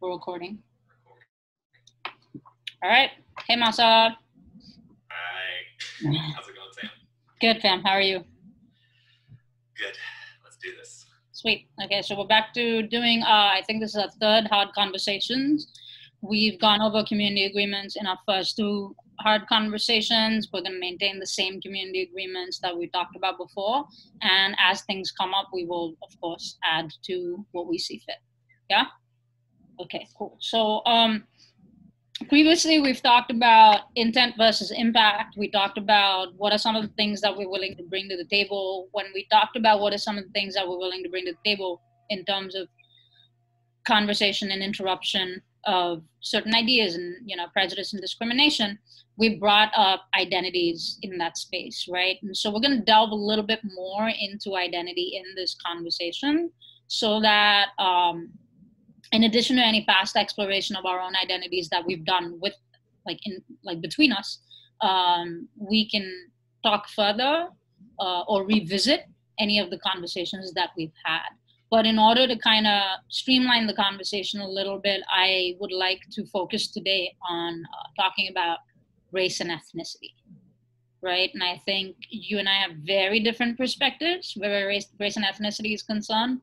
We're recording. All right. Hey, Masa. Hi. How's it going, Sam? Good, fam. How are you? Good. Let's do this. Sweet. Okay, so we're back to doing, I think this is our third hard conversations. We've gone over community agreements in our first two hard conversations. We're going to maintain the same community agreements that we talked about before. And as things come up, we will, of course, add to what we see fit. Yeah? Okay, cool. So, previously, we've talked about intent versus impact. We talked about what are some of the things that we're willing to bring to the table. When we talked about what are some of the things that we're willing to bring to the table in terms of conversation and interruption of certain ideas and, you know, prejudice and discrimination, we brought up identities in that space, right? And so we're going to delve a little bit more into identity in this conversation so that in addition to any past exploration of our own identities that we've done with between us, we can talk further or revisit any of the conversations that we've had. But in order to kind of streamline the conversation a little bit, I would like to focus today on talking about race and ethnicity, right? And I think you and I have very different perspectives where race and ethnicity is concerned.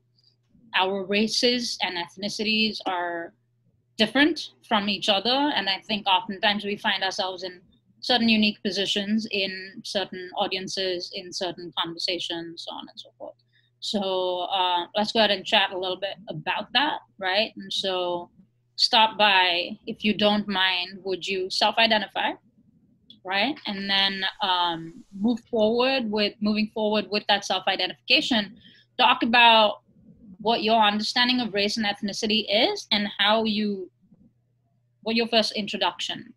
Our races and ethnicities are different from each other. And I think oftentimes we find ourselves in certain unique positions in certain audiences, in certain conversations, so on and so forth. So let's go ahead and chat a little bit about that, right? And so start by, if you don't mind, would you self-identify, right? And then moving forward with that self-identification, talk about what your understanding of race and ethnicity is and what your first introduction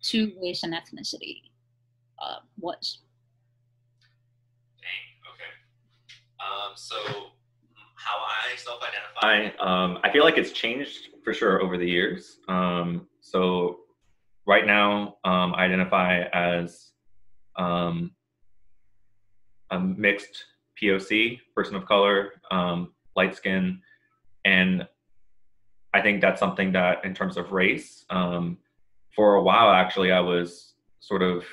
to race and ethnicity was. Dang, okay. So how I self-identify, I feel like it's changed for sure over the years. So right now, I identify as a mixed POC, person of color, light skin, and I think that's something that in terms of race, for a while actually I was sort of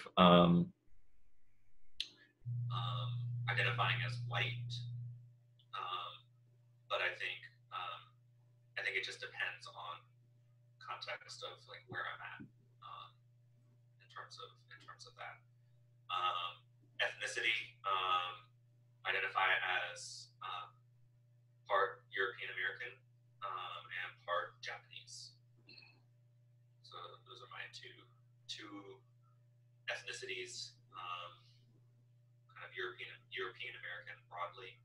identifying as white, but I think it just depends on context of like where I'm at in terms of that. Ethnicity. Identify as part European American and part Japanese. So those are my two ethnicities, kind of European American broadly.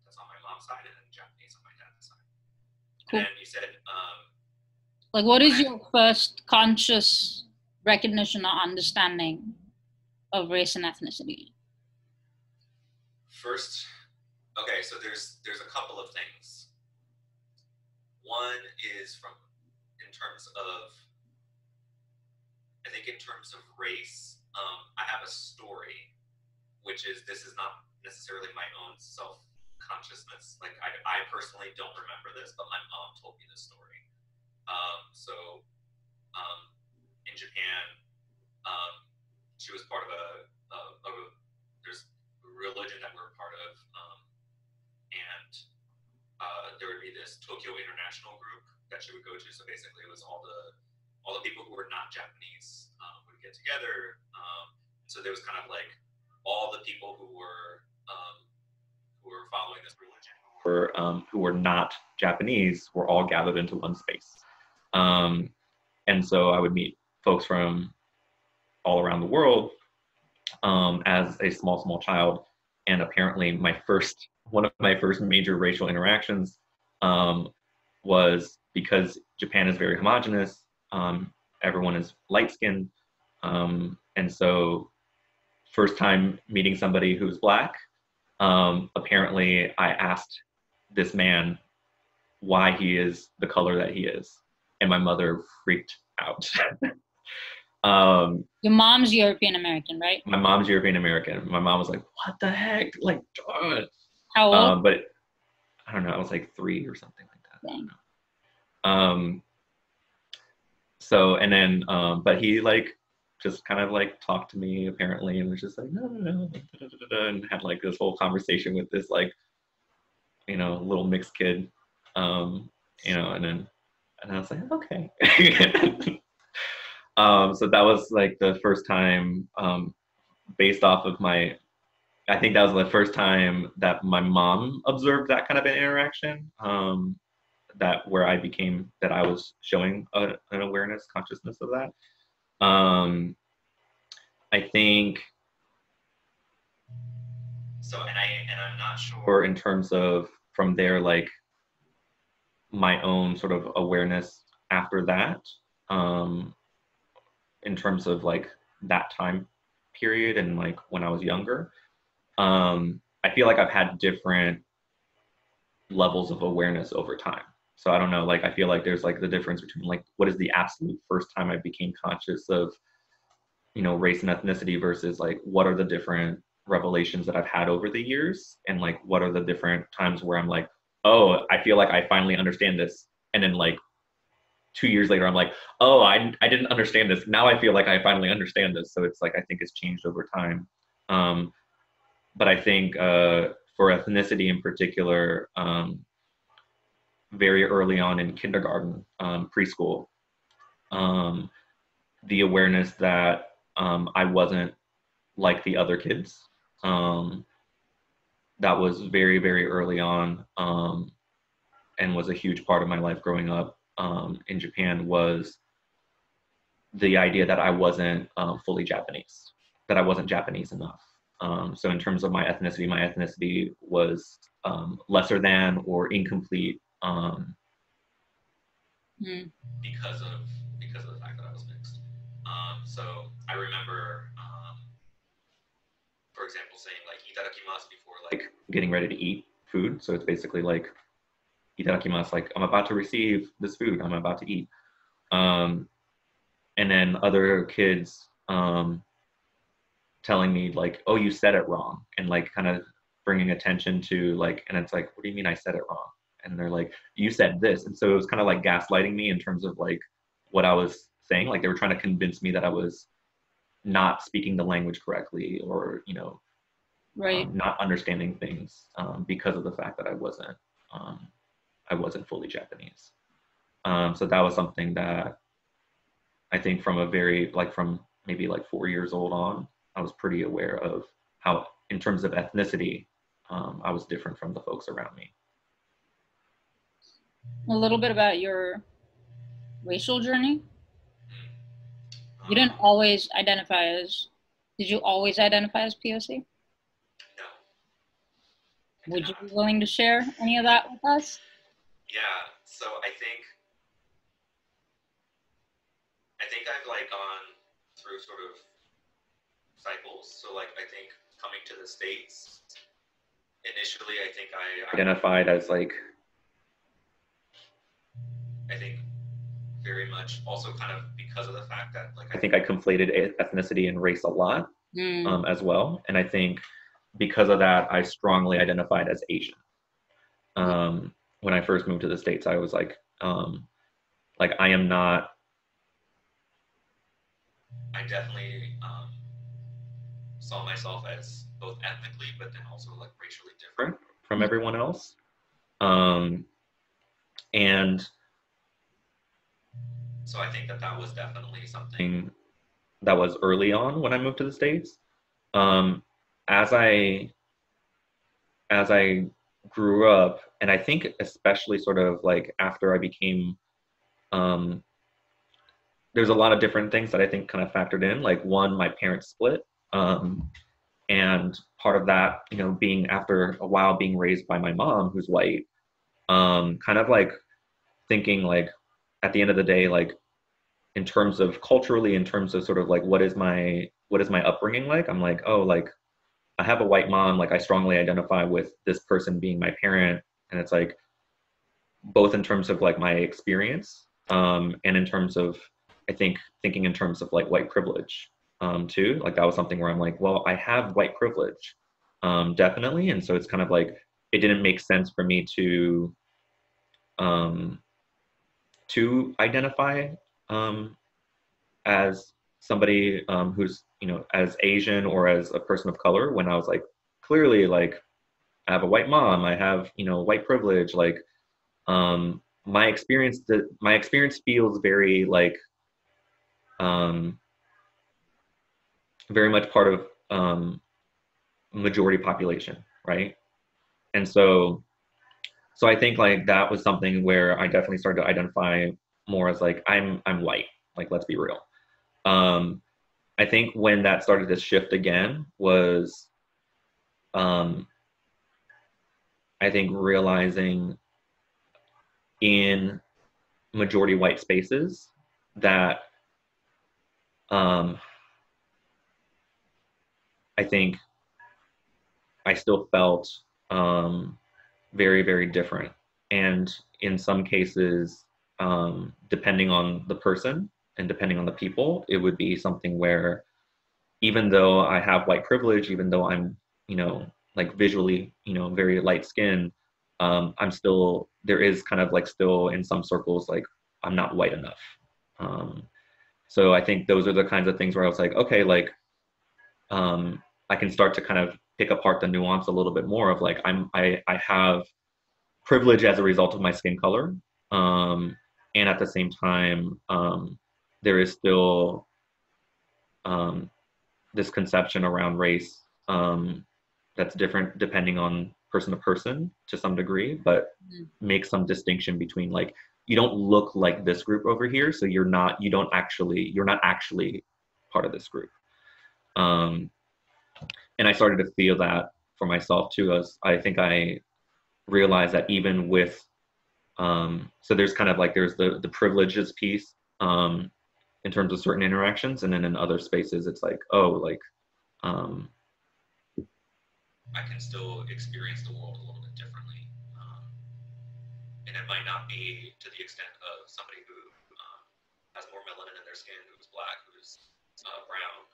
That's on my mom's side, and then Japanese on my dad's side. Cool. And you said, like, what is your first conscious recognition or understanding of race and ethnicity? First, okay, so there's a couple of things. One is in terms of race, I have a story, which is, this is not necessarily my own self-consciousness. Like, I personally don't remember this, but my mom told me this story. In Japan, she was part of there's a religion that we're a part of, and there would be this Tokyo International group that she would go to. So basically, it was all the people who were not Japanese would get together. So there was kind of like all the people who were following this religion, who were not Japanese, were all gathered into one space. And so I would meet folks from all around the world as a small child. And apparently one of my first major racial interactions was because Japan is very homogenous. Everyone is light-skinned. And so first time meeting somebody who's Black, apparently I asked this man why he is the color that he is. And my mother freaked out. Your mom's European American, right? My mom's European American. My mom was like, "What the heck?" Like, how old? But I don't know, I was like 3 or something like that. Dang. So, and then, but he like just kind of like talked to me apparently and was just like, no, no, no, da, da, da, da, and had like this whole conversation with this like, you know, little mixed kid, you know, and I was like, okay. So that was like the first time, based off of I think that was the first time that my mom observed that kind of an interaction, that where I was showing an awareness, consciousness of that. I think so, and I'm not sure in terms of from there, like my own sort of awareness after that, in terms of like that time period and like when I was younger. I feel like I've had different levels of awareness over time. So I don't know, like I feel like there's like the difference between like what is the absolute first time I became conscious of, you know, race and ethnicity versus like what are the different revelations that I've had over the years, and like what are the different times where I'm like, oh, I feel like I finally understand this, and then like 2 years later I'm like, oh, I didn't understand this, now I feel like I finally understand this. So it's like I think it's changed over time. But I think for ethnicity in particular, very early on in kindergarten, preschool, the awareness that I wasn't like the other kids, that was very, very early on, and was a huge part of my life growing up in Japan, was the idea that I wasn't fully Japanese, that I wasn't Japanese enough. So in terms of my ethnicity was lesser than or incomplete, because of the fact that I was mixed. So I remember, for example, saying like "itadakimasu" before like getting ready to eat food. So it's basically like "itadakimasu," like I'm about to receive this food, I'm about to eat. And then other kids telling me like, oh, you said it wrong, and like kind of bringing attention to like, and it's like, what do you mean I said it wrong? And they're like, you said this. And so it was kind of like gaslighting me in terms of like what I was saying. Like they were trying to convince me that I was not speaking the language correctly, or, you know, right, not understanding things because of the fact that I wasn't fully Japanese. So that was something that I think from from maybe like 4 years old on, I was pretty aware of how, in terms of ethnicity, I was different from the folks around me. A little bit about your racial journey. You didn't always identify as, did you always identify as POC? No. Would you be willing to share any of that with us? Yeah, so I think I've like gone through sort of cycles. So like I think coming to the States, initially I think I identified as like, I think very much also kind of because of the fact that like I think I conflated ethnicity and race a lot as well. And I think because of that, I strongly identified as Asian. When I first moved to the States, I was like I am not, I definitely saw myself as both ethnically, but then also like racially different from everyone else. And so I think that was definitely something that was early on when I moved to the States. As I grew up, and I think especially sort of like after I became, there's a lot of different things that I think kind of factored in. Like one, my parents split. And part of that, you know, being after a while being raised by my mom, who's white, kind of like thinking like at the end of the day, like in terms of culturally, in terms of sort of like what is my upbringing like? I'm like, oh, like I have a white mom, like I strongly identify with this person being my parent. And it's like both in terms of like my experience, and in terms of, I think thinking in terms of like white privilege too. Like that was something where I'm like, well, I have white privilege, definitely. And so it's kind of like it didn't make sense for me to identify as somebody who's, you know, as Asian or as a person of color, when I was like, clearly, like, I have a white mom, I have, you know, white privilege, like, my experience feels very like very much part of majority population, right? And so I think like that was something where I definitely started to identify more as like I'm white, like, let's be real. I think when that started to shift again was I think realizing in majority white spaces that I think I still felt very, very different. And in some cases, depending on the person and depending on the people, it would be something where even though I have white privilege, even though I'm, you know, like visually, you know, very light skinned, I'm still, there is kind of like still in some circles, like I'm not white enough. So I think those are the kinds of things where I was like, okay, like, I can start to kind of pick apart the nuance a little bit more of like, I have privilege as a result of my skin color. And at the same time, there is still this conception around race that's different depending on person to person to some degree, but make some distinction between like, you don't look like this group over here, so you're not actually part of this group. And I started to feel that for myself too, as I think I realized that even with, so there's kind of like, there's the privileges piece in terms of certain interactions, and then in other spaces, it's like, oh, like, I can still experience the world a little bit differently. And it might not be to the extent of somebody who has more melanin in their skin, who's black, who's brown.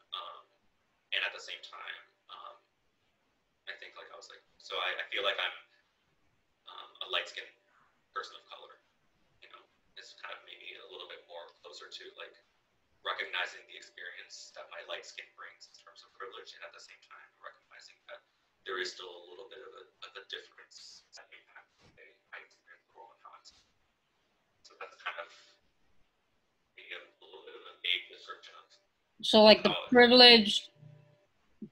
And at the same time, I think like I was like, so I feel like I'm a light-skinned person of color. You know, it's kind of maybe a little bit more closer to like recognizing the experience that my light skin brings in terms of privilege, and at the same time recognizing that there is still a little bit of a difference that impact the way I experience the world and how I'm. So that's kind of maybe a little bit of a vague description of. So like the privilege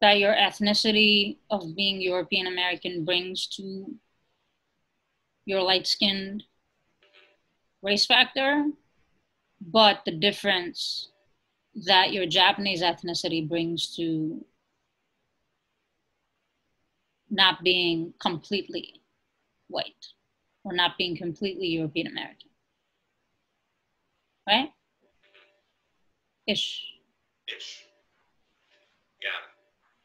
that your ethnicity of being European American brings to your light-skinned race factor, but the difference that your Japanese ethnicity brings to not being completely white or not being completely European American, right? Ish. Yeah,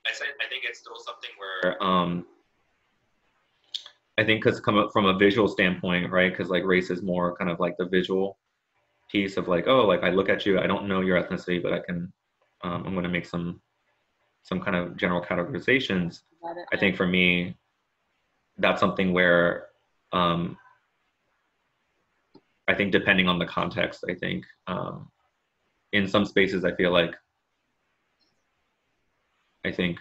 I think it's still something where I think because come up from a visual standpoint, right? Because like race is more kind of like the visual piece of like, oh, like I look at you, I don't know your ethnicity, but I can, I'm going to make some kind of general categorizations. I think for me, that's something where I think depending on the context, I think in some spaces I feel like, I think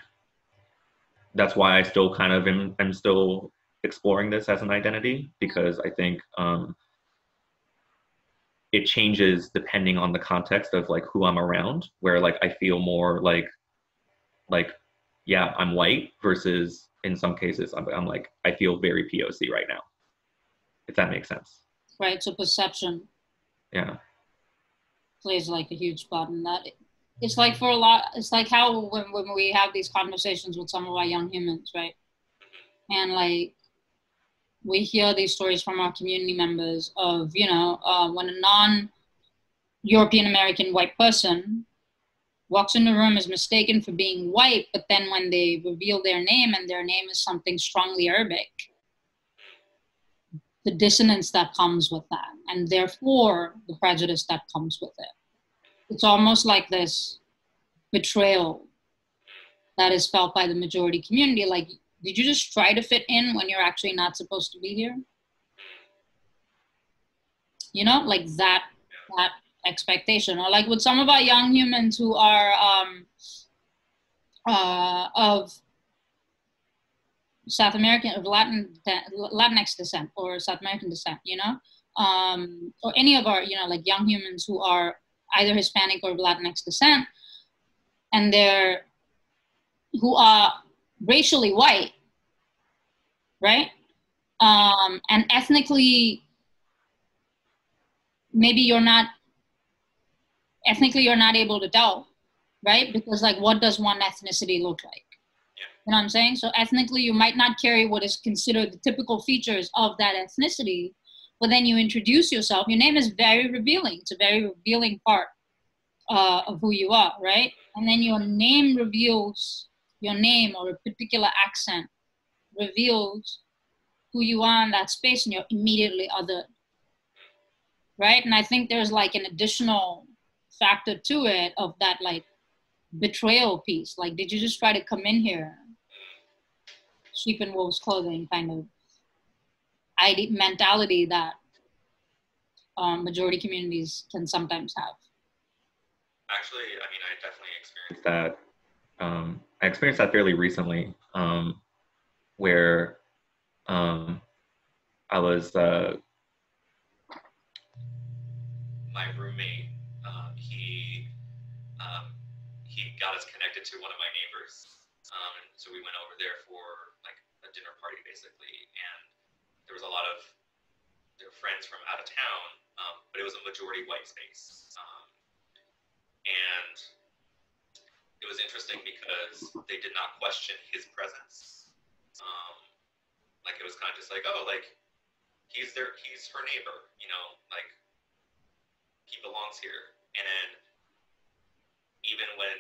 that's why I still kind of am still exploring this as an identity, because I think it changes depending on the context of like who I'm around, where like I feel more like yeah, I'm white, versus in some cases I'm like, I feel very POC right now, if that makes sense. Right, so perception plays like a huge part in that. It's like for a lot, it's like how when we have these conversations with some of our young humans, right? And like we hear these stories from our community members of, you know, when a non-European American white person walks in the room, is mistaken for being white, but then when they reveal their name and their name is something strongly Arabic, the dissonance that comes with that, and therefore the prejudice that comes with it. It's almost like this betrayal that is felt by the majority community. Like Did you just try to fit in when you're actually not supposed to be here? You know, like that expectation. Or like with some of our young humans who are of South American, of Latinx descent or South American descent, you know, or any of our, you know, like young humans who are either Hispanic or Latinx descent, and who are racially white, right? And ethnically, maybe you're not able to tell, right? Because like, what does one ethnicity look like? You know what I'm saying? So ethnically, you might not carry what is considered the typical features of that ethnicity, but then you introduce yourself. Your name is very revealing. It's a very revealing part of who you are, right? And then your name reveals, your name or a particular accent reveals who you are in that space, and you're immediately othered, right? And I think there's like an additional factor to it of that like betrayal piece. Like, did you just try to come in here, sheep in wolf's clothing kind of mentality that majority communities can sometimes have? Actually, I mean, I definitely experienced that. I experienced that fairly recently, where I was, my roommate, he got us connected to one of my neighbors. So we went over there for like a dinner party basically, and there was a lot of their friends from out of town, but it was a majority white space. And it was interesting because they did not question his presence. Like, it was kind of just like, oh, like, he's her neighbor, you know, like, he belongs here. And then even when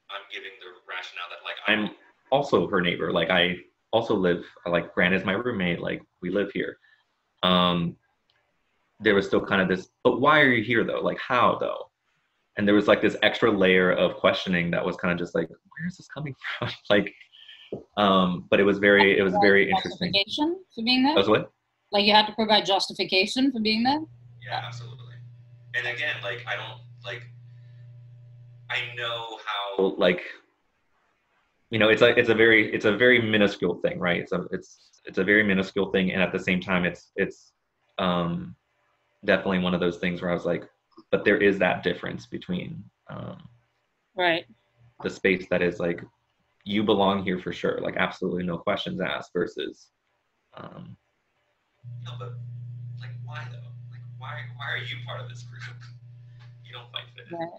I'm giving the rationale that, like, I'm also her neighbor, like, I also live, like, Grant is my roommate, like, we live here. There was still kind of this, but why are you here though? Like, how though? And there was like this extra layer of questioning that was kind of just like, where is this coming from? Like, but it was very interesting. Justification for being there? That was what? Like, you had to provide justification for being there? Yeah, absolutely. And again, like, I don't, like, I know how, like, you know, it's a very minuscule thing, right? It's a very minuscule thing. And at the same time, it's definitely one of those things where I was like, but there is that difference between right, the space that is like, you belong here for sure, like absolutely no questions asked, versus no, but like, why though? Like, why are you part of this group? You don't quite fit in. Right.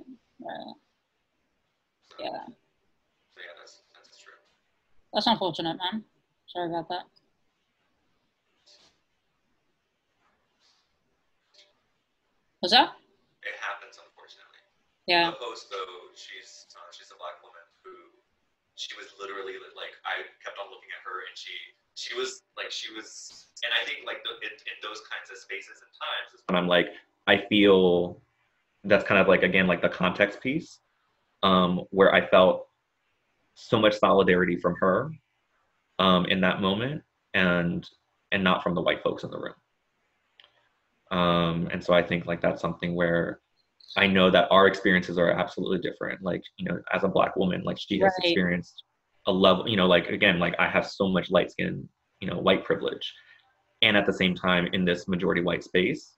Yeah. So yeah, that's true. That's unfortunate, man. Sorry about that. What's that? It happens, unfortunately. Yeah. The host, though, she's a Black woman who, she was literally like, I kept on looking at her, and she was, and I think like in those kinds of spaces and times is when I'm like, I feel that's kind of like, again, like the context piece, where I felt so much solidarity from her in that moment, and not from the white folks in the room. And so I think like that's something where I know that our experiences are absolutely different. Like, you know, as a Black woman, like she has experienced a level, you know, like, again, like I have so much light skin, you know, white privilege. And at the same time, in this majority white space,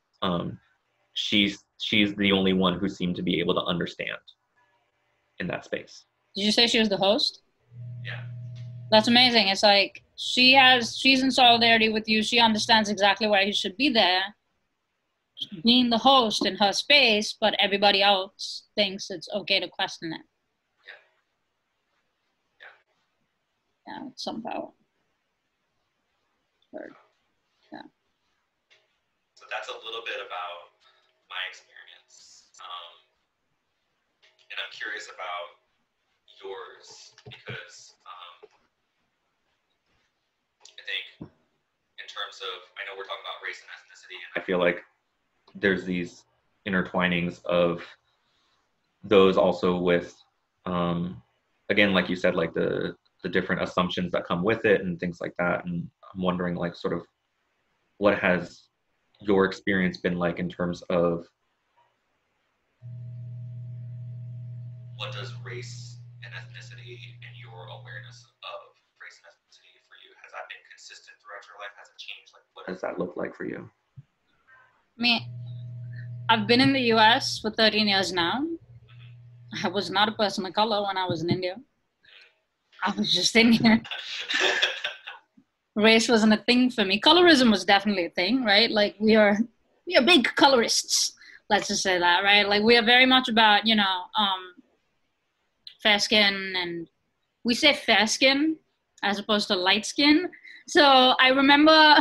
she's the only one who seemed to be able to understand in that space. Did you say she was the host? Yeah. That's amazing. It's like, she's in solidarity with you. She understands exactly why you should be there, being the host in her space, but everybody else thinks it's okay to question it. Yeah, it's some power. Yeah. So that's a little bit about my experience. And I'm curious about yours, because I think in terms of, I know we're talking about race and ethnicity, and I feel like there's these intertwinings of those also with, again, like you said, like the the different assumptions that come with it and things like that. And I'm wondering, like, sort of what has your experience been like in terms of what does race and ethnicity and your awareness of race and ethnicity for you, has that been consistent throughout your life? Has it changed? Like, what does that look like for you? I mean, I've been in the US for 13 years now. I was not a person of color when I was in India. I was just Indian. Race wasn't a thing for me. Colorism was definitely a thing, right? Like we are big colorists. Let's just say that, right? Like we are very much about, fair skin, and we say fair skin as opposed to light skin. So I remember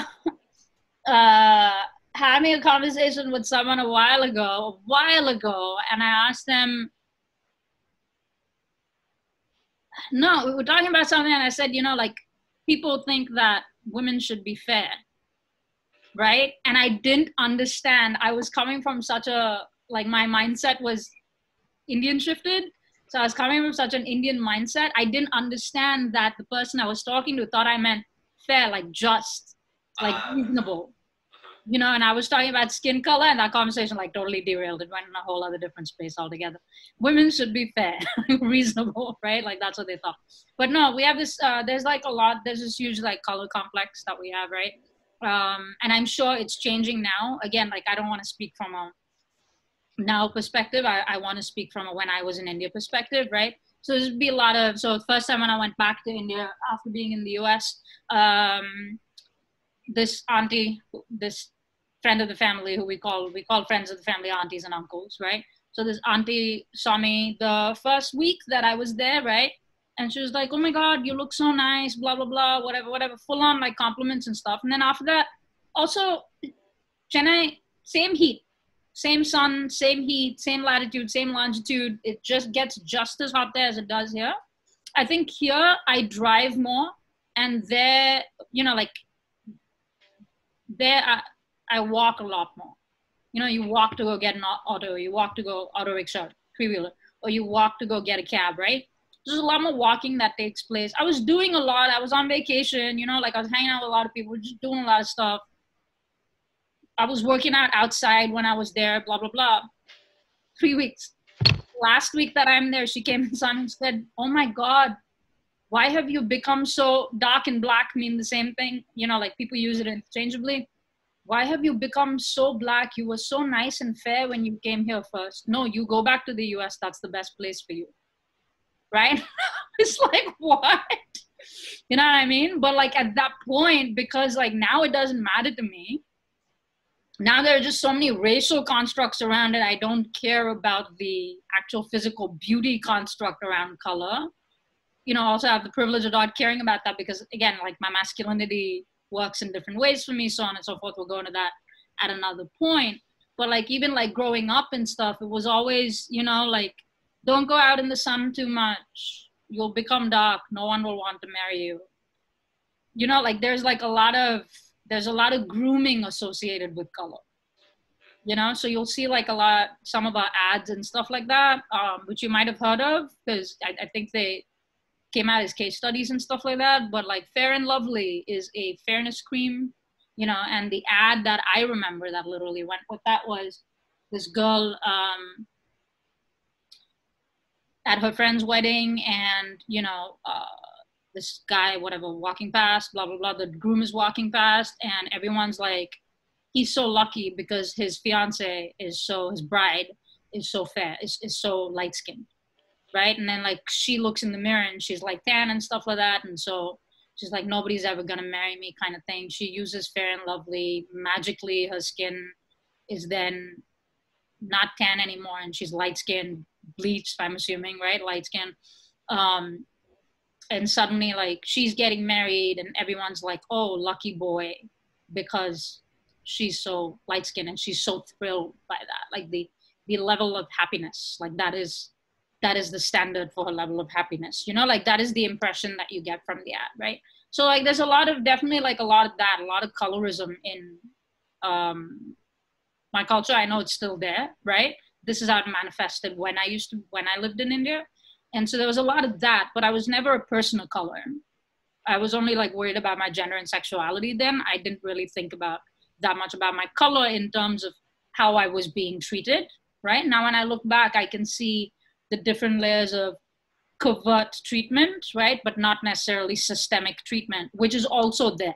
having a conversation with someone a while ago, and I asked them, no, we were talking about something, and I said, like people think that women should be fair, right? And I didn't understand. I was coming from such a, like my mindset was Indian shifted. So I was coming from such an Indian mindset. I didn't understand that the person I was talking to thought I meant fair, like just, like reasonable. And I was talking about skin color, and that conversation like totally derailed. It went in a whole other different space altogether. Women should be fair, reasonable, right? Like that's what they thought. But no, we have this, there's this huge like color complex that we have, right? And I'm sure it's changing now. Again, like I don't want to speak from a now perspective. I want to speak from a when I was in India perspective, right? So there'd be so the first time when I went back to India after being in the US, this auntie, this friend of the family who we call friends of the family aunties and uncles, right? So this auntie saw me the first week that I was there, right? And she was like, oh my God, you look so nice, blah, blah, blah, whatever, full on like compliments and stuff. And then after that, also, Chennai, same heat, same sun, same heat, same latitude, same longitude. It just gets just as hot there as it does here. I think here I drive more, and there, I walk a lot more. You walk to go get an auto, you walk to go auto rickshaw, three-wheeler, or you walk to go get a cab, right? There's a lot more walking that takes place. I was doing a lot. I was on vacation, like I was hanging out with a lot of people, just doing a lot of stuff. I was working out outside when I was there, blah, blah, blah. 3 weeks. Last week that I'm there, she came inside and said, oh my God, why have you become so dark and black mean the same thing? Like people use it interchangeably. Why have you become so black? You were so nice and fair when you came here first. No, you go back to the US. That's the best place for you. Right? It's like, what? You know what I mean? But like at that point, because like now it doesn't matter to me. Now there are just so many racial constructs around it. I don't care about the actual physical beauty construct around color. Also I have the privilege of not caring about that because again, like my masculinity works in different ways for me, so on and so forth. We'll go into that at another point. But like even like growing up and stuff, it was always, like don't go out in the sun too much. You'll become dark. No one will want to marry you. Like there's a lot of grooming associated with color. So you'll see like some of our ads and stuff like that, which you might have heard of because I think they came out as case studies and stuff like that. But like Fair and Lovely is a fairness cream, and the ad that I remember that literally went with that was this girl at her friend's wedding, and this guy, whatever, walking past, blah, blah, blah. The groom is walking past, and everyone's like, he's so lucky because his his bride is so fair, is so light-skinned, right? And then like she looks in the mirror and she's like tan and stuff like that. And so she's like, nobody's ever gonna marry me kind of thing. She uses Fair and Lovely. Magically, her skin is then not tan anymore, and she's light-skinned, bleached, I'm assuming, right? Light-skinned. And suddenly like she's getting married and everyone's like, oh, lucky boy, because she's so light-skinned, and she's so thrilled by that. Like the level of happiness, like that is the standard for her level of happiness. Like that is the impression that you get from the ad, right? So like there's definitely like a lot of that, a lot of colorism in my culture. I know it's still there, right? This is how it manifested when I lived in India. And so there was a lot of that, but I was never a person of color. I was only like worried about my gender and sexuality then. I didn't really think about that much about my color in terms of how I was being treated, right? Now, when I look back, I can see the different layers of covert treatment, right? But not necessarily systemic treatment, which is also there,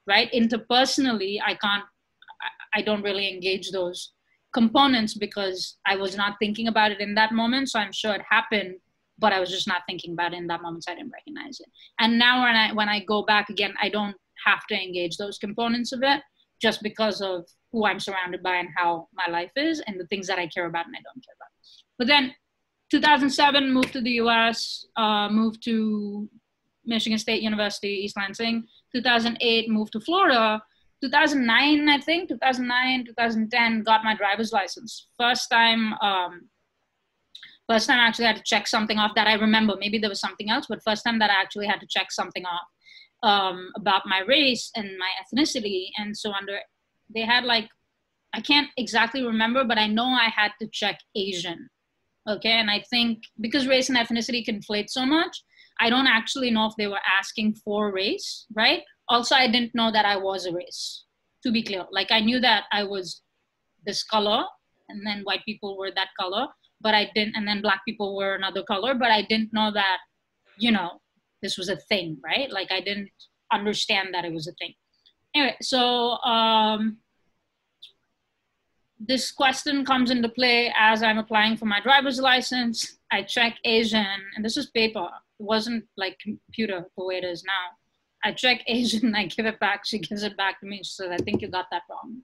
right? Interpersonally, I don't really engage those components because I was not thinking about it in that moment. So I'm sure it happened, but I was just not thinking about it in that moment. So I didn't recognize it. And now when I go back again, I don't have to engage those components of it just because of who I'm surrounded by and how my life is and the things that I care about and I don't care about. But then 2007, moved to the US, moved to Michigan State University, East Lansing. 2008, moved to Florida. 2009, I think, 2010, got my driver's license. First time I actually had to check something off that I remember. Maybe there was something else, but first time that I actually had to check something off about my race and my ethnicity. And so they had like, I can't exactly remember, but I know I had to check Asian. Okay, and I think because race and ethnicity conflate so much, I don't actually know if they were asking for race, right? Also, I didn't know that I was a race, to be clear. Like I knew that I was this color and then white people were that color, but I didn't, and then black people were another color, but I didn't know that, you know, this was a thing, right? Like I didn't understand that it was a thing. Anyway, so this question comes into play as I'm applying for my driver's license. I check Asian, and this is paper. It wasn't like computer the way it is now. I check Asian, I give it back. She gives it back to me. She says, I think you got that wrong.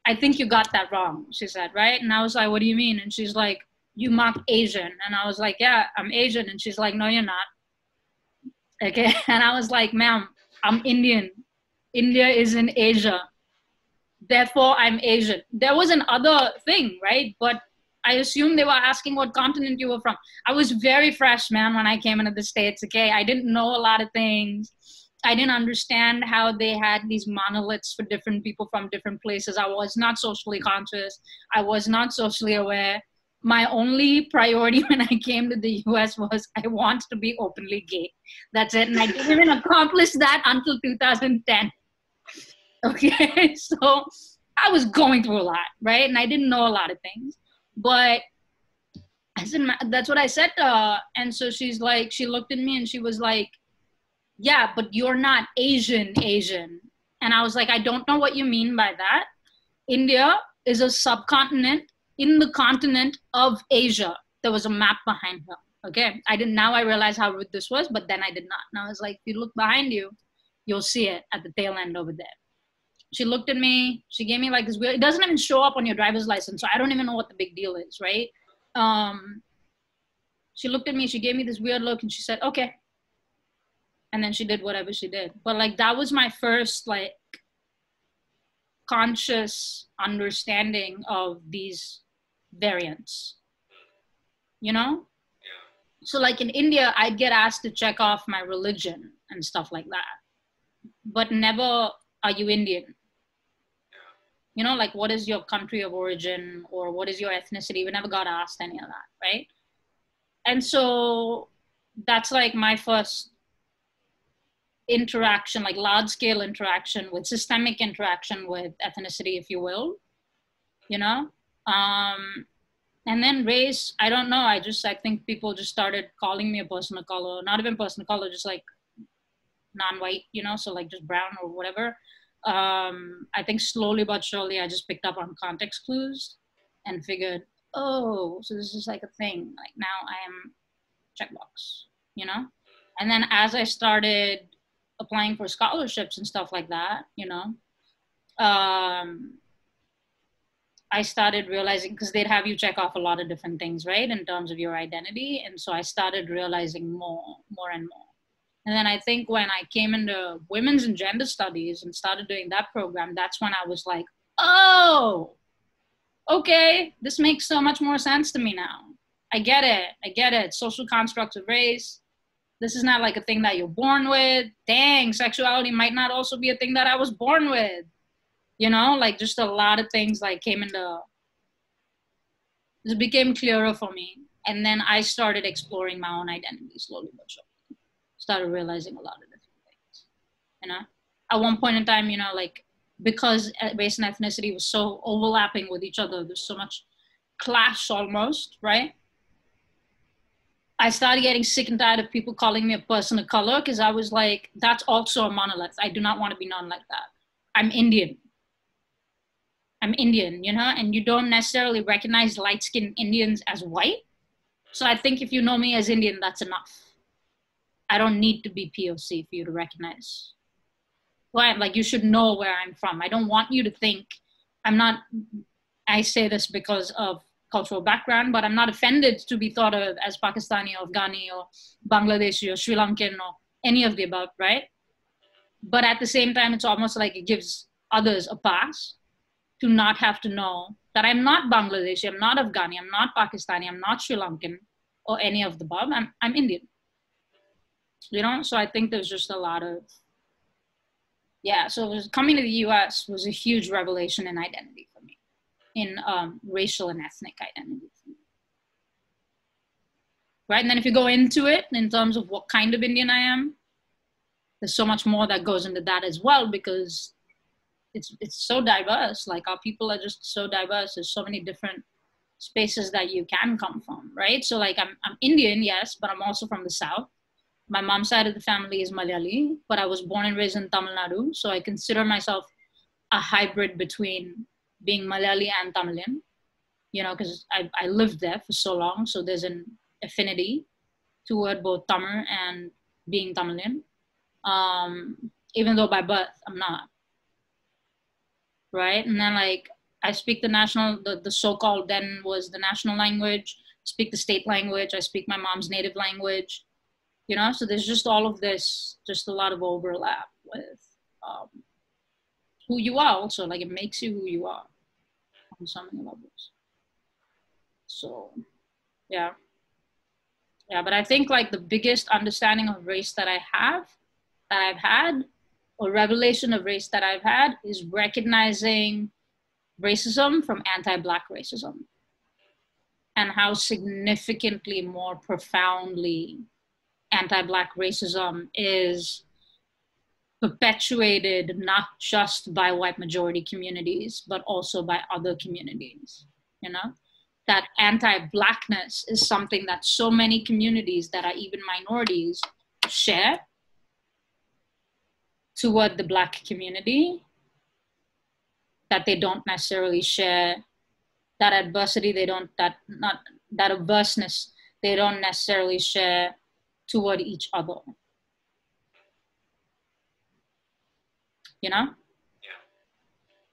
I think you got that wrong, she said, right? And I was like, what do you mean? And she's like, you marked Asian. And I was like, yeah, I'm Asian. And she's like, no, you're not. Okay. And I was like, ma'am, I'm Indian. India is in Asia. Therefore, I'm Asian. There was another thing, right? But I assumed they were asking what continent you were from. I was very fresh, man, when I came into the States, okay? I didn't know a lot of things. I didn't understand how they had these monoliths for different people from different places. I was not socially conscious. I was not socially aware. My only priority when I came to the US was I want to be openly gay. That's it. And I didn't even accomplish that until 2010. Okay, so I was going through a lot, right? And I didn't know a lot of things. But I said, that's what I said to her. And so she's like, she looked at me and she was like, yeah, but you're not Asian. And I was like, I don't know what you mean by that. India is a subcontinent in the continent of Asia. There was a map behind her. Okay. Now I realize how rude this was, but then I did not. And I was like, if you look behind you, you'll see it at the tail end over there. She looked at me, she gave me like this weird, it doesn't even show up on your driver's license, so I don't even know what the big deal is, right? She looked at me, she gave me this weird look and she said, okay. And then she did whatever she did. But like, that was my first like conscious understanding of these variants, you know? So like in India, I'd get asked to check off my religion and stuff like that, but never, are you Indian? You know, like what is your country of origin or what is your ethnicity? We never got asked any of that, right? And so that's like my first interaction, like large scale interaction with systemic interaction with ethnicity, if you will, you know? And then race, I don't know. I think people just started calling me a person of color, not even person of color, just like non-white, you know? So like just brown or whatever. I think slowly but surely I just picked up on context clues and figured, oh, so this is like a thing. Like now I am checkbox, you know? And then as I started applying for scholarships and stuff like that, you know, I started realizing, because they'd have you check off a lot of different things, right, in terms of your identity. And so I started realizing more and more. And then I think when I came into women's and gender studies and started doing that program, that's when I was like, oh, okay, this makes so much more sense to me now. I get it. Social constructs of race. This is not like a thing that you're born with. Dang, sexuality might not also be a thing that I was born with. You know, like just a lot of things like it became clearer for me. And then I started exploring my own identity slowly but surely. Started realizing a lot of different things. You know, at one point in time, you know, like because race and ethnicity was so overlapping with each other, there's so much clash almost, right? I started getting sick and tired of people calling me a person of color because I was like, that's also a monolith. I do not want to be known like that. I'm Indian. I'm Indian, you know, and you don't necessarily recognize light-skinned Indians as white. So I think if you know me as Indian, that's enough. I don't need to be POC for you to recognize. Well, like you should know where I'm from. I don't want you to think I'm not, I say this because of cultural background, but I'm not offended to be thought of as Pakistani or Afghani or Bangladeshi or Sri Lankan or any of the above, right? But at the same time, it's almost like it gives others a pass to not have to know that I'm not Bangladeshi, I'm not Afghani, I'm not Pakistani, I'm not Sri Lankan or any of the above. I'm Indian. You know, so I think there's just a lot of, yeah, so coming to the US was a huge revelation in identity for me, in racial and ethnic identity. Right, and then if you go into it in terms of what kind of Indian I am, there's so much more that goes into that as well, because it's so diverse. Like our people are just so diverse. There's so many different spaces that you can come from, right? So like I'm Indian, yes, but I'm also from the South. My mom's side of the family is Malayali, but I was born and raised in Tamil Nadu. So I consider myself a hybrid between being Malayali and Tamilian, you know, because I lived there for so long. So there's an affinity toward both Tamil and being Tamilian. Even though by birth I'm not. Right? And then like I speak the so-called then was the national language, speak the state language, I speak my mom's native language, you know, so there's just all of this, just a lot of overlap with who you are also, like it makes you who you are on so many levels. So, yeah. Yeah, but I think like the biggest understanding of race that I've had, or revelation of race that I've had, is recognizing racism from anti-Black racism and how significantly more profoundly anti-Black racism is perpetuated not just by white majority communities, but also by other communities, you know? That anti-Blackness is something that so many communities that are even minorities share toward the Black community, that they don't necessarily share, that adversity, that averseness, they don't necessarily share toward each other. You know?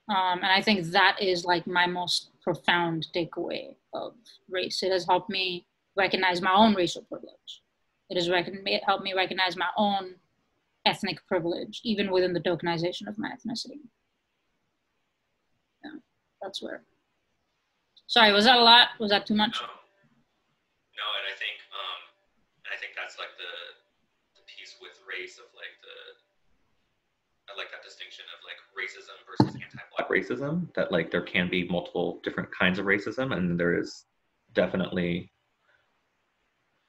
Yeah. And I think that is like my most profound takeaway of race. It has helped me recognize my own racial privilege. It has helped me recognize my own ethnic privilege, even within the tokenization of my ethnicity. Yeah, that's where. Sorry, was that a lot? Was that too much? No, and I think that's like the piece with race of like I like that distinction of like racism versus anti-Black racism, that like there can be multiple different kinds of racism, and there is definitely,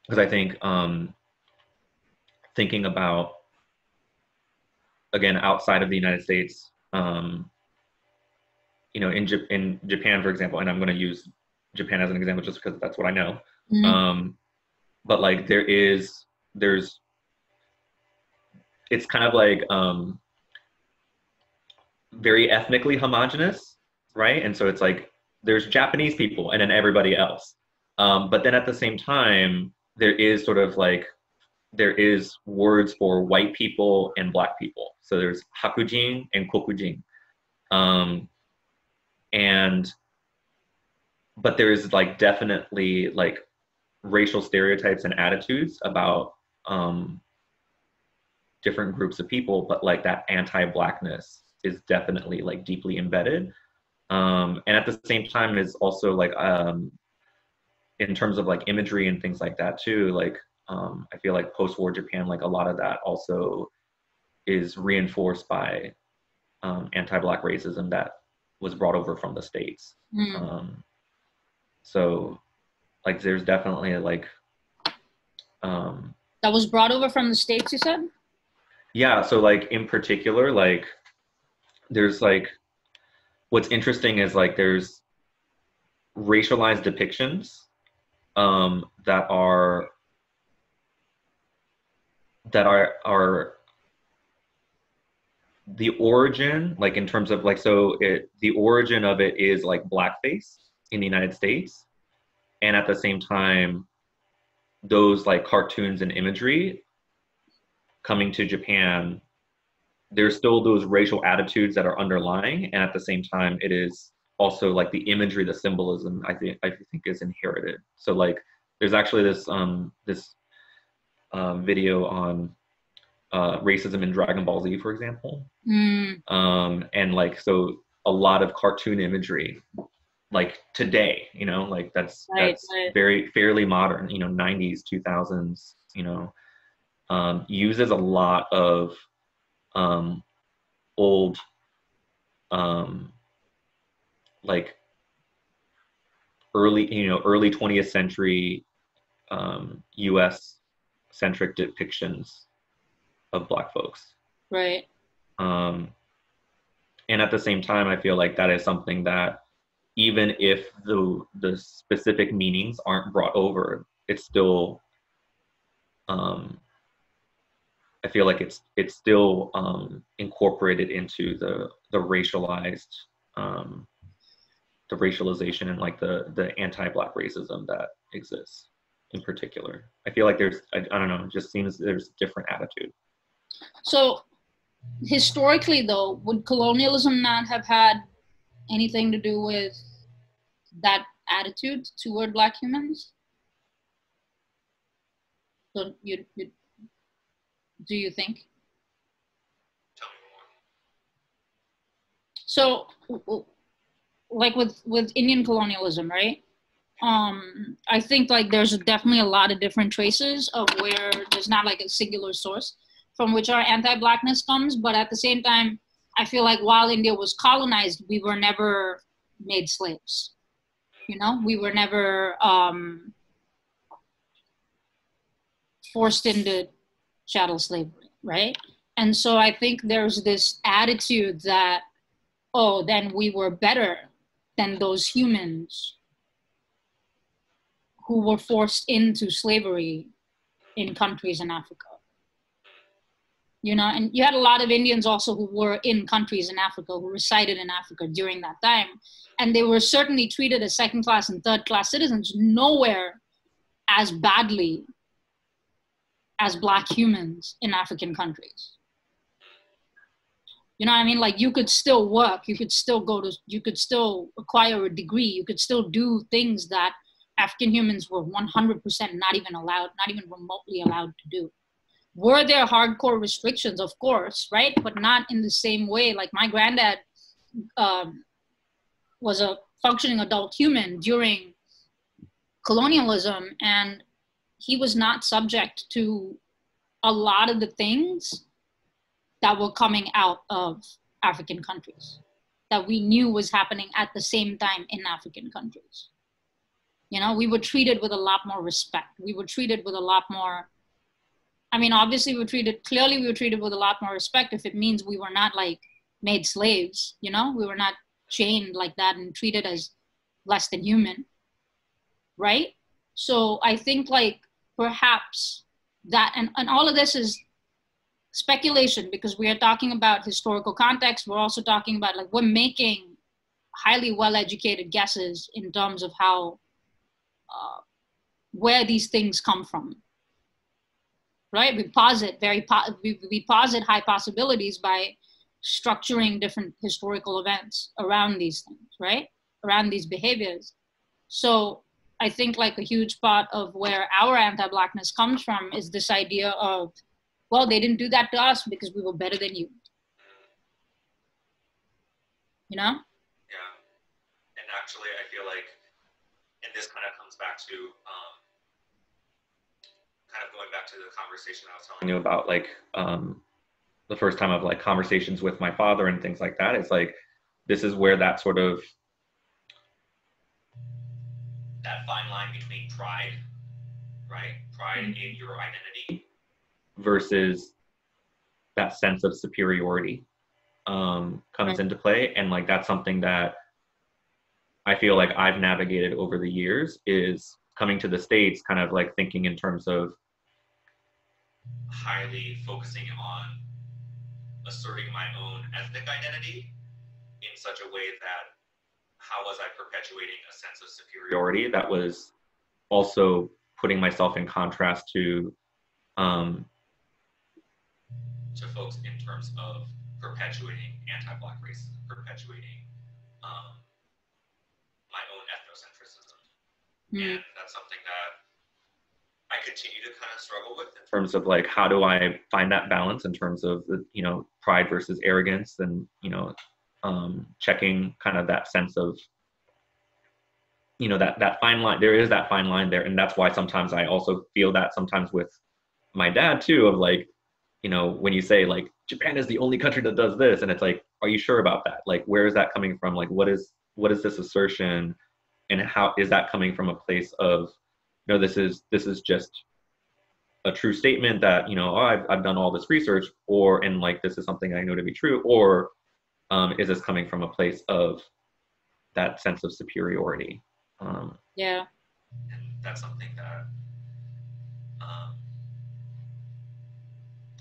because I think thinking about, again, outside of the United States, you know, in Japan, for example, and I'm going to use Japan as an example just because that's what I know. Mm-hmm. But like there's, it's kind of like very ethnically homogenous, right? And so it's like there's Japanese people and then everybody else. But then at the same time, there is sort of like, there is words for white people and Black people. So there's Hakujin and Kokujin. But there's like definitely like racial stereotypes and attitudes about different groups of people, but like that anti-Blackness is definitely like deeply embedded. And at the same time is also like, in terms of like imagery and things like that too, like I feel like post-war Japan, like a lot of that also is reinforced by anti-Black racism that was brought over from the States. So like there's definitely like that was brought over from the States, you said? Yeah, so like in particular, like there's like what's interesting is like there's racialized depictions that are the origin, like in terms of like, so the origin of it is like blackface in the United States, and at the same time those like cartoons and imagery coming to Japan, there's still those racial attitudes that are underlying, and at the same time it is also like the imagery, the symbolism I think is inherited. So like there's actually this video on racism in Dragon Ball Z, for example. And like, so a lot of cartoon imagery, like today, you know, like that's very fairly modern, you know, 90s, 2000s, you know, uses a lot of old, like early 20th century US centric depictions of Black folks. Right. And at the same time, I feel like that is something that even if the specific meanings aren't brought over, it's still, I feel like it's still incorporated into the racialized, the racialization and like the anti-Black racism that exists in particular. I feel like there's, I don't know, it just seems there's a different attitude. So historically though, would colonialism not have had anything to do with that attitude toward Black humans? So do you think? Tell me more. So like with Indian colonialism, right? I think like there's definitely a lot of different traces of where there's not like a singular source from which our anti-Blackness comes, but at the same time, I feel like while India was colonized, we were never made slaves. You know, we were never forced into chattel slavery, right? And so I think there's this attitude that, oh, then we were better than those humans who were forced into slavery in countries in Africa. You know, and you had a lot of Indians also who were in countries in Africa, who resided in Africa during that time. And they were certainly treated as second-class and third-class citizens, nowhere as badly as Black humans in African countries. You know what I mean? Like you could still work, you could still you could still acquire a degree, you could still do things that African humans were 100% not even allowed, not even remotely allowed to do. Were there hardcore restrictions? Of course, right? But not in the same way. Like my granddad was a functioning adult human during colonialism, and he was not subject to a lot of the things that were coming out of African countries that we knew was happening at the same time in African countries. You know, we were treated with a lot more respect. We were treated with a lot more, I mean, obviously we were treated with a lot more respect if it means we were not like made slaves, you know, we were not chained like that and treated as less than human, right? So I think like perhaps that, and all of this is speculation because we are talking about historical context. We're also talking about like, we're making highly well-educated guesses in terms of how, where these things come from, right? We posit we posit high possibilities by structuring different historical events around these things, right? Around these behaviors. So I think like a huge part of where our anti-Blackness comes from is this idea of, well, they didn't do that to us because we were better than you. You know? Yeah. And actually, I feel like, and this kind of comes back to, kind of going back to the conversation I was telling you about, like the first time of like conversations with my father and things like that. It's like, this is where that sort of that fine line between pride, right? Pride in your identity versus that sense of superiority comes into play. And like, that's something that I feel like I've navigated over the years, is coming to the States, kind of like thinking in terms of highly focusing on asserting my own ethnic identity in such a way that how was I perpetuating a sense of superiority that was also putting myself in contrast to folks in terms of perpetuating anti-Black racism, perpetuating my own ethnocentrism. And that's something that I continue to kind of struggle with in terms of like, how do I find that balance in terms of the, you know, pride versus arrogance, and, you know, checking kind of that sense of, you know, that fine line. There is that fine line there. And that's why sometimes I also feel that sometimes with my dad too, of like, you know, when you say like, Japan is the only country that does this, and it's like, are you sure about that? Like, where is that coming from? Like, what is this assertion, and how is that coming from a place of, no, this is just a true statement that, you know, oh, I've done all this research, or, and like, this is something I know to be true, or is this coming from a place of that sense of superiority? Yeah. And that's something that,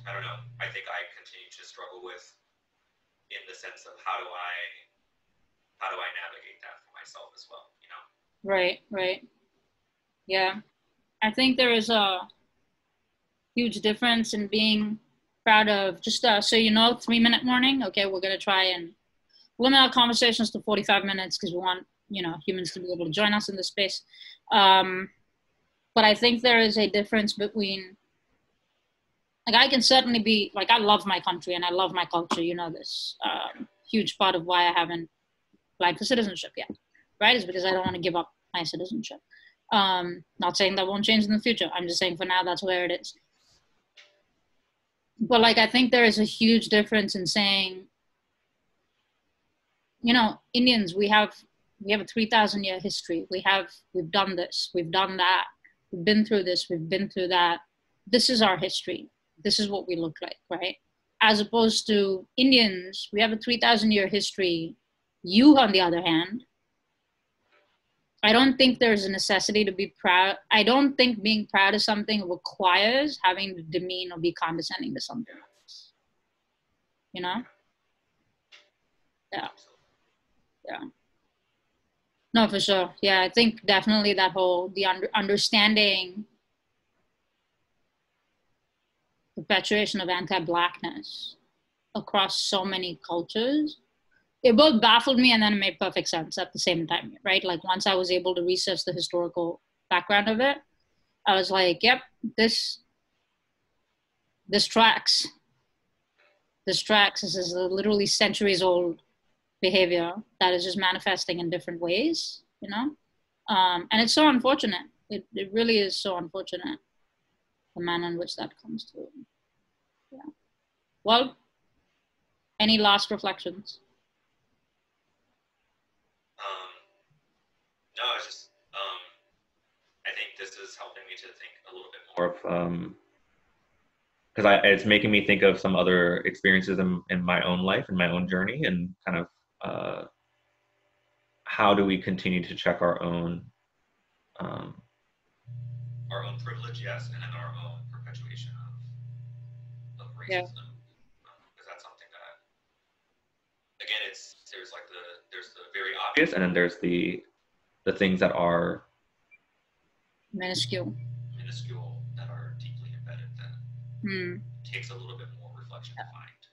I don't know, I think I continue to struggle with, in the sense of how do I navigate that for myself as well, you know? Right. Yeah. I think there is a huge difference in being proud of just, so you know, 3-minute warning. Okay, we're going to try and limit our conversations to 45 minutes because we want, you know, humans to be able to join us in this space. But I think there is a difference between, like, I can certainly be, like, I love my country and I love my culture, you know this. Huge part of why I haven't applied for citizenship yet, right, is because I don't want to give up my citizenship. Not saying that won't change in the future. I'm just saying for now, that's where it is. But like, I think there is a huge difference in saying, you know, Indians, we have a 3,000-year history. We've done this, we've done that, we've been through this, we've been through that. This is our history. This is what we look like, right? As opposed to Indians, we have a 3,000-year history. You, on the other hand, I don't think there's a necessity to be proud. I don't think being proud of something requires having to demean or be condescending to something else. You know? Yeah. No, for sure. Yeah, I think definitely that whole, the understanding perpetuation of anti-Blackness across so many cultures, it both baffled me and then it made perfect sense at the same time, right? Like, once I was able to research the historical background of it, I was like, yep, this tracks. This tracks. This is a literally centuries old behavior that is just manifesting in different ways, you know? And it's so unfortunate. It really is so unfortunate, the manner in which that comes through. Yeah. Well, any last reflections? No, it's just, I think this is helping me to think a little bit more of, because it's making me think of some other experiences in my own life, in my own journey, and kind of how do we continue to check our own privilege, yes, and then our own perpetuation of racism. Yeah. Because that's something that, again, there's the very obvious, and then there's the things that are minuscule, that are deeply embedded, that takes a little bit more reflection to find.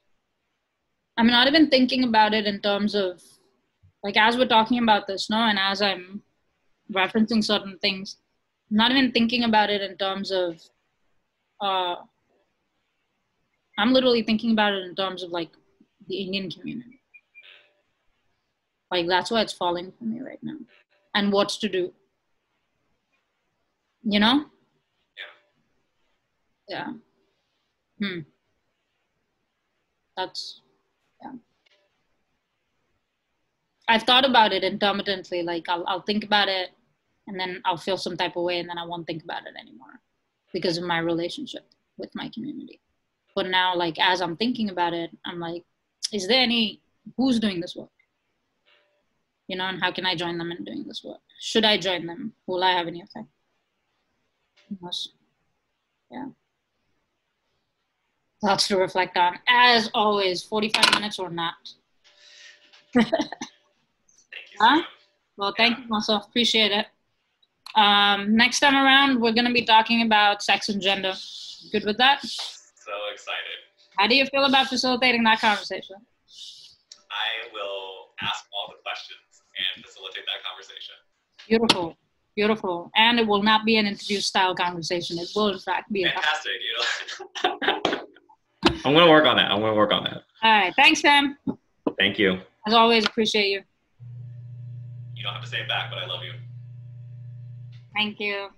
I'm not even thinking about it in terms of, like, as we're talking about this, no, and as I'm referencing certain things, I'm not even thinking about it in terms of, I'm literally thinking about it in terms of, like, the Indian community. Like, that's why it's falling for me right now. And what's to do. You know? Yeah. That's, yeah. I've thought about it intermittently. Like, I'll think about it and then I'll feel some type of way, and then I won't think about it anymore because of my relationship with my community. But now, like, as I'm thinking about it, I'm like, who's doing this work? You know, and how can I join them in doing this work? Should I join them? Will I have any effect? Yeah. Lots to reflect on. As always, 45 minutes or not. Thank you, Huh? Well, thank you, Marcel. Appreciate it. Next time around, we're going to be talking about sex and gender. Good with that? So excited. How do you feel about facilitating that conversation? I will ask all the questions and facilitate that conversation. Beautiful. Beautiful. And it will not be an interview style conversation. It will, in fact, be fantastic. I'm going to work on that. All right. Thanks, Sam. Thank you. As always, appreciate you. You don't have to say it back, but I love you. Thank you.